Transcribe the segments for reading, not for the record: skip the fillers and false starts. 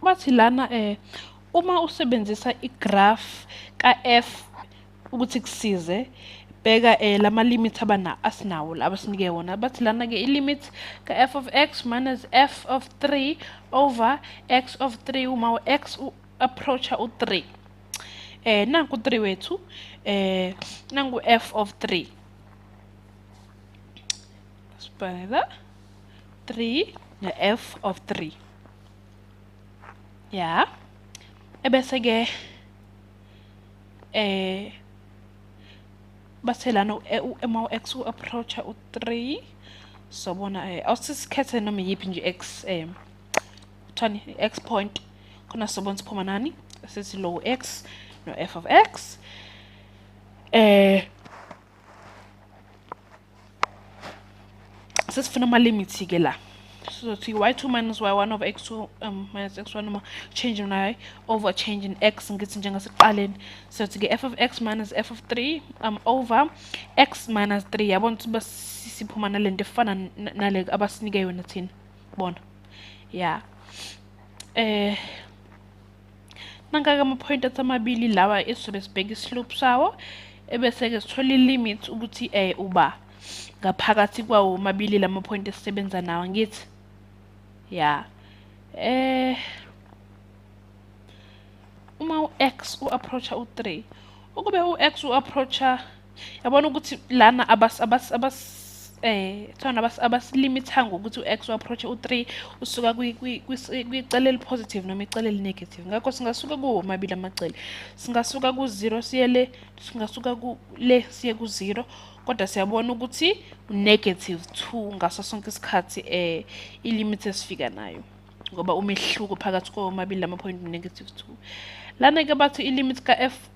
bathi lana uma usebenzisa igraph ka f ukuthi kusize bheka lama limits asinawo abasinike wona bathi lana ke ilimit ka f of x minus f of 3 over x of 3 uma x approacha u3 nanku 3 wethu nangu f of 3 sibhala 3 na f of 3 ya ebese ke bathe lana uma x approacha u3 sobona awusisikhethe noma yipi nje x uthani x point khona sobona siphuma nani sithi low x no f of x sesifuna ama limits ke la so y2 minus y1 over x2 minus x1 noma change in y over change in x ngithi njengasekuqaleni so ke f of x minus f of 3 over x minus 3 yabona ukuthi basiphuma nalento efana nale abasinike yona thina bona ya nangaka ama point amabili lawa esizobe sibheka islope sawo ebese ke sithola ilimit ukuthi uba ngaphakathi kwawo mabili lama point esisebenza nawo ngithi ya uma x approacha u3 ukube x approacha yabona ukuthi lana abaslimithanga ukuthi x approacha u3 usuka kwicele elipositive noma icele elinegative ngakho singasuka kuwo mabili amacele singasuka ku0 siye le singasuka le siye ku0 kodwa siyabona ukuthi negative 2 ngaso sonke isikhathi ilimit esifika nayo ngoba umehluko phakathi komabili lama point negative 2 lana ke bathi ilimit ka f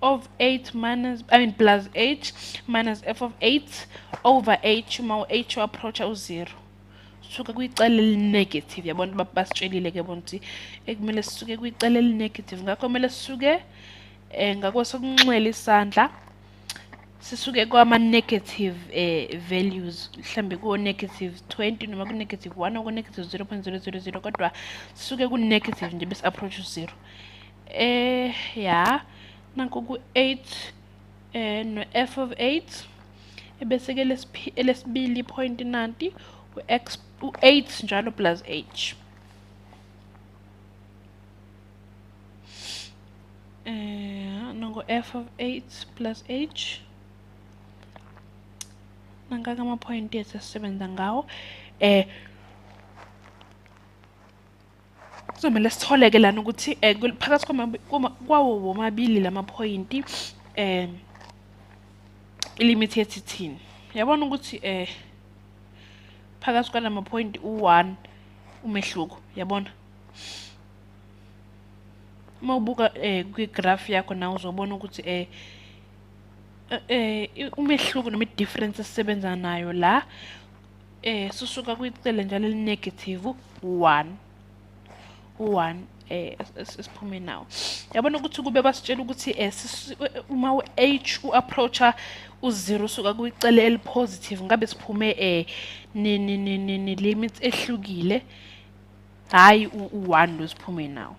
of 8 minus plus h minus f of 8 over h uma h approach u0 suka kwicele elinegative yabona basitshelile ke bona ukuthi ekumele sisuke kwicele elinegative ngakho kumele sisuke ngakwesokunxele isandla sisuke kwama negative values mhlambe ku negative 20 noma ku negative 1 noma ku negative 0.000 kodwa sisuke ku negative nje bese approach u0 ya nanku ku 8 no f of 8 ebese ke lesibili point nanti u-x u8 njalo plus h nangu f of 8 plus h nangaka ama point ethu sisebenza ngawo kuzomela sithole ke lana ukuthi phakathi kwawo womabili lama point ilimit yethi thini yabona ukuthi phakathi kwalama point u1 umehluko yabona uma ubuka kwigraph yakho na uzobona ukuthi umehluko noma idifference esisebenza nayo la sisuka kwicele njalo elinegative 1 esiphume nawo yabona ukuthi kube basitshela ukuthi uma u-h u-approacha u0 suka kwicele elipositive ngabe siphume ni limits ehlukile hayi u1 lo siphume nawo